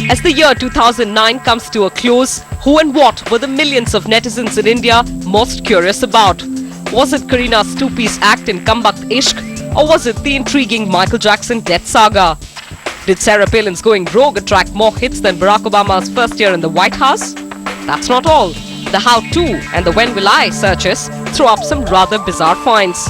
As the year 2009 comes to a close, who and what were the millions of netizens in India most curious about? Was it Kareena Stuppi's act in Kam Bakht Ishq, or was it the intriguing Michael Jackson death saga? Did Sarah Palin's going rogue attract more hits than Barack Obama's first year in the White House? That's not all. The how-to and the when will I searches throw up some rather bizarre finds.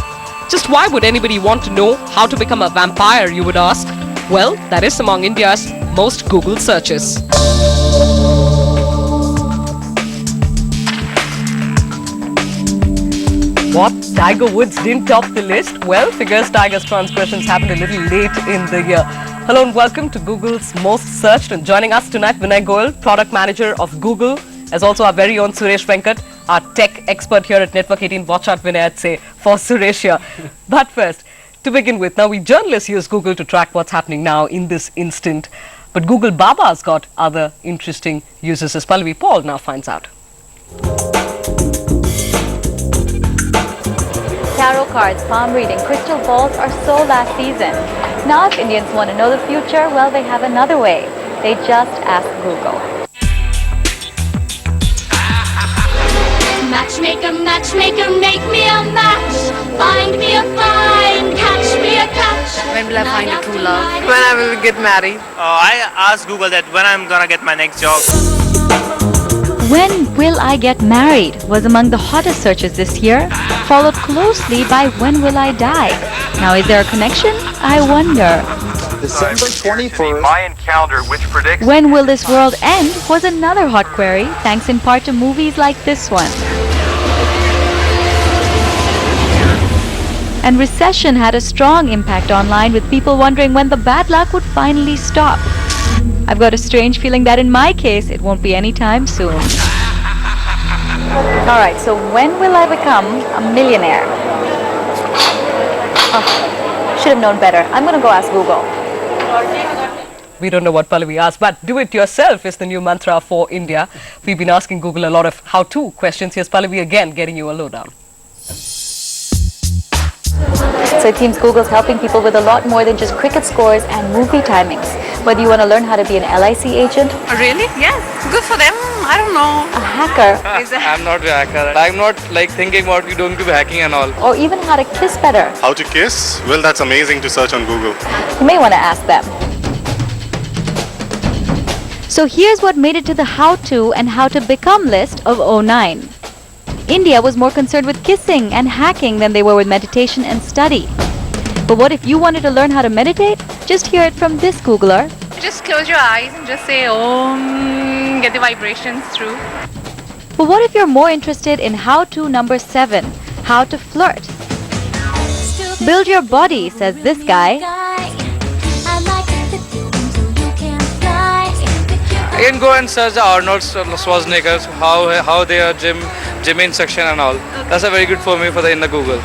Just why would anybody want to know how to become a vampire, you would ask? Well, that is among India's most Googled searches. What? Tiger Woods didn't top the list? Well, figures Tiger's transgressions happened a little late in the year. Hello and welcome to Google's Most Searched. And joining us tonight, Vinay Goyal, Product Manager of Google, as also our very own Suresh Venkat, our tech expert here at Network 18. Watch out, Vinay, I'd say, for Suresh here. But first, to begin with, now we journalists use Google to track what's happening now in this instant. But Google Baba's got other interesting uses, as Pallavi Paul now finds out. Tarot cards, palm reading, crystal balls are so last season. Now if Indians want to know the future, well, they have another way. They just ask Google. Matchmaker, matchmaker, make me a match. Find me a find, catch me a catch. When will I find a true love? When I will get married. I asked Google that when I'm gonna get my next job. When will I get married was among the hottest searches this year, followed closely by when will I die. Now is there a connection? I wonder. December 21st. Mayan calendar, which predicts When will this world end was another hot query, thanks in part to movies like this one. And recession had a strong impact online, with people wondering when the bad luck would finally stop. I've got a strange feeling that in my case, it won't be anytime soon. Alright, so when will I become a millionaire? Oh, should have known better. I'm gonna go ask Google. We don't know what Pallavi asked, but do it yourself is the new mantra for India. We've been asking Google a lot of how-to questions. Here's Pallavi again getting you a lowdown. So it seems Google's helping people with a lot more than just cricket scores and movie timings. Whether you want to learn how to be an LIC agent, Really? Yes. Good for them. I don't know. a hacker, I'm not a hacker. I'm not like thinking about you don't do hacking and all. or even how to kiss better, How to kiss? Well, that's amazing to search on Google. you may want to ask them. So here's what made it to the how-to and how to become list of '09. India was more concerned with kissing and hacking than they were with meditation and study. But what if you wanted to learn how to meditate? Just hear it from this Googler. Just close your eyes and just say Om, get the vibrations through. But what if you're more interested in how-to number 7, how to flirt? Build your body, says this guy. You can go and search the Arnold Schwarzeneggers, how they are gym section and all. That's a very good for me in the Google.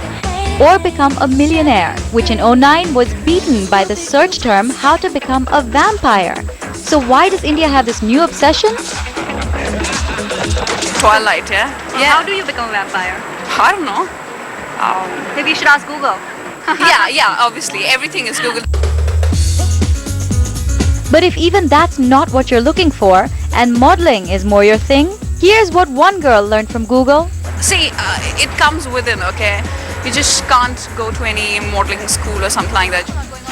Or become a millionaire, which in '09 was beaten by the search term how to become a vampire. So why does India have this new obsession? Twilight, yeah? How do you become a vampire? I don't know. Maybe you should ask Google. yeah, obviously. Everything is Google. But if even that's not what you're looking for, and modeling is more your thing, here's what one girl learned from Google. See, it comes within, okay? You just can't go to any modeling school or something like that.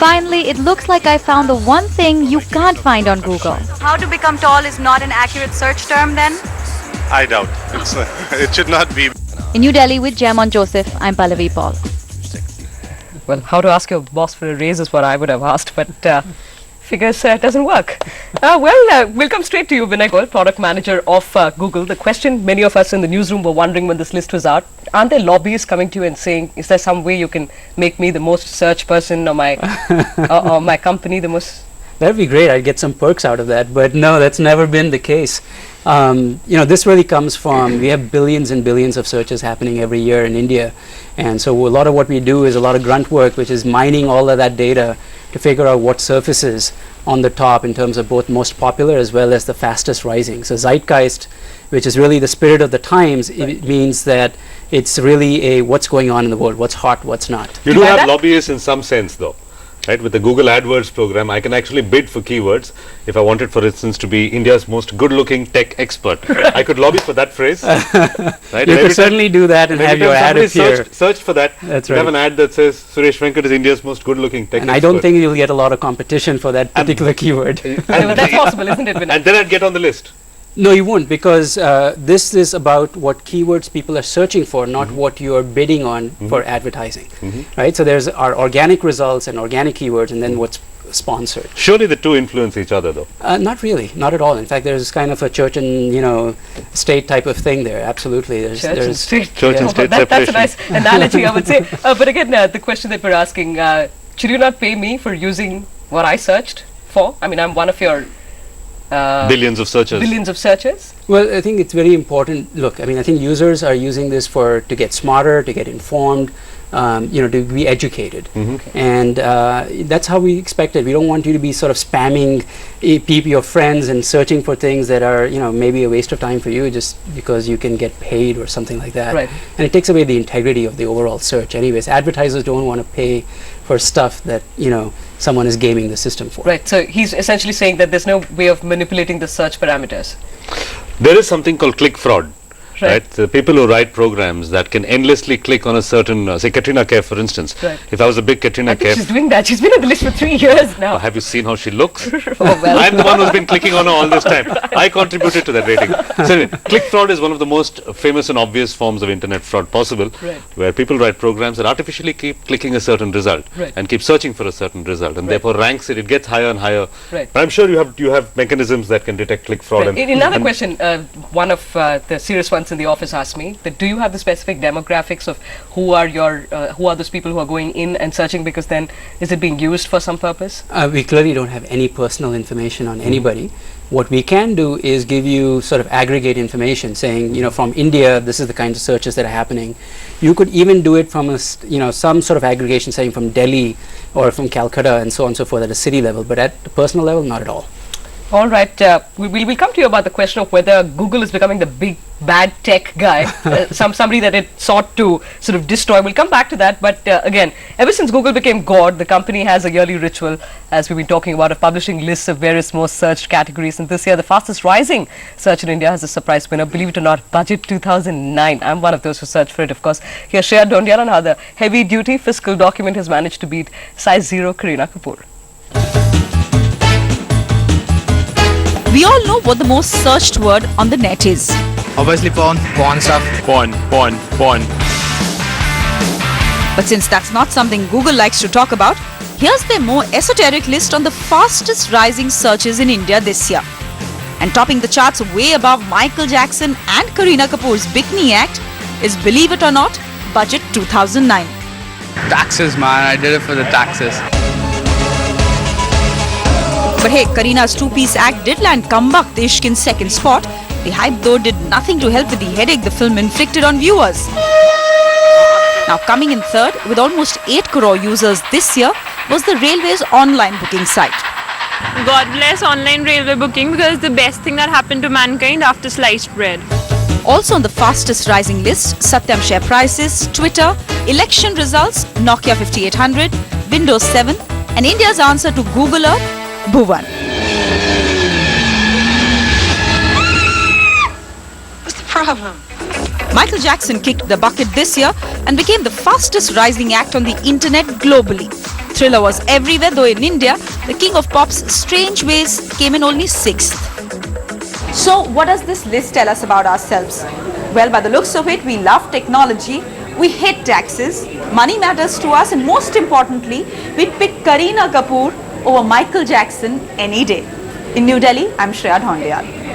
Finally, it looks like I found the one thing you can't find on Google. How to become tall is not an accurate search term then? I doubt. It should not be. In New Delhi with Jamon Joseph, I'm Pallavi Paul. Well, how to ask your boss for a raise is what I would have asked, but figures it doesn't work. We'll come straight to you, Vinay Goyal, Product Manager of Google. The question many of us in the newsroom were wondering when this list was out, aren't there lobbyists coming to you and saying, is there some way you can make me the most searched person or my, or my company the most... That'd be great. I'd get some perks out of that. But no, that's never been the case. This really comes from, we have billions and billions of searches happening every year in India. And so a lot of what we do is a lot of grunt work, which is mining all of that data to figure out what surfaces on the top in terms of both most popular as well as the fastest rising. So Zeitgeist, which is really the spirit of the times, it means that it's really a what's going on in the world, what's hot, what's not. You do have lobbyists in some sense though. Right, with the Google AdWords program, I can actually bid for keywords. If I wanted, for instance, to be India's most good-looking tech expert, I could lobby for that phrase. Right? You could certainly do that and have your ad appear. Searched for that. That's right. Have an ad that says Suresh Venkat is India's most good-looking tech expert. And I don't think you'll get a lot of competition for that particular keyword. But that's possible, isn't it, Vinay? And then I'd get on the list. No, you won't, because this is about what keywords people are searching for, not what you are bidding on for advertising, right? So there's our organic results and organic keywords, and then what's sponsored. Surely the two influence each other, though. Not really, not at all. In fact, there's kind of a church and state type of thing there. Absolutely, Church and state. Church and state That's separation. a nice analogy, I would say. But again, the question that we're asking: should you not pay me for using what I searched for? I mean, I'm one of your billions of searches. Billions of searches. Well, I think it's very important. Look, I mean, I think users are using this to get smarter, to get informed, to be educated, and that's how we expect it. We don't want you to be sort of spamming your friends and searching for things that are, maybe a waste of time for you just because you can get paid or something like that. Right. And it takes away the integrity of the overall search. Anyways, advertisers don't want to pay for stuff that someone is gaming the system for. Right. So he's essentially saying that there's no way of manipulating the search parameters. There is something called click fraud. Right. The people who write programs that can endlessly click on a certain, say Katrina Kaif, for instance. Right. If I was a big Katrina Kaif, she's doing that. She's been on the list for 3 years now. Have you seen how she looks? Well. I'm the one who's been clicking on her all this time. I contributed to that rating. So anyway, click fraud is one of the most famous and obvious forms of internet fraud possible, where people write programs that artificially keep clicking a certain result and keep searching for a certain result, and therefore ranks it. It gets higher and higher. Right. But I'm sure you have mechanisms that can detect click fraud. Right. Another question, one of the serious ones in the office asked me, that do you have the specific demographics of who are those people who are going in and searching, because then is it being used for some purpose? We clearly don't have any personal information on anybody. What we can do is give you sort of aggregate information saying, from India, this is the kinds of searches that are happening. You could even do it from some sort of aggregation saying from Delhi or from Calcutta and so on and so forth at a city level, but at the personal level, not at all. All right, we'll come to you about the question of whether Google is becoming the big bad tech guy, somebody that it sought to sort of destroy. We'll come back to that, but again, ever since Google became God, the company has a yearly ritual, as we've been talking about, of publishing lists of various most searched categories. And this year, the fastest rising search in India has a surprise winner, believe it or not, Budget 2009. I'm one of those who searched for it, of course. Here's Shreya Dhondiyal on how the heavy-duty fiscal document has managed to beat size 0 Kareena Kapoor. We all know what the most searched word on the net is. Obviously porn stuff. Porn. But since that's not something Google likes to talk about, here's their more esoteric list on the fastest rising searches in India this year. And topping the charts way above Michael Jackson and Kareena Kapoor's Bikini Act is, believe it or not, Budget 2009. Taxes, man. I did it for the taxes. But hey, Kareena's two-piece act did land Kambakht Ishq in second spot. The hype though did nothing to help with the headache the film inflicted on viewers. Now coming in third with almost 8 crore users this year was the Railway's online booking site. God bless online railway booking, because it's the best thing that happened to mankind after sliced bread. Also on the fastest rising list, Satyam share prices, Twitter, election results, Nokia 5800, Windows 7 and India's answer to Google Earth, Bhuvan. What's the problem? Michael Jackson kicked the bucket this year and became the fastest rising act on the internet globally. Thriller was everywhere, though in India, the king of pop's Strange Ways came in only 6th. So what does this list tell us about ourselves? Well, by the looks of it, we love technology, we hate taxes, money matters to us, and most importantly, we'd pick Kareena Kapoor over Michael Jackson any day. In New Delhi, I'm Shreya Dhondiyal.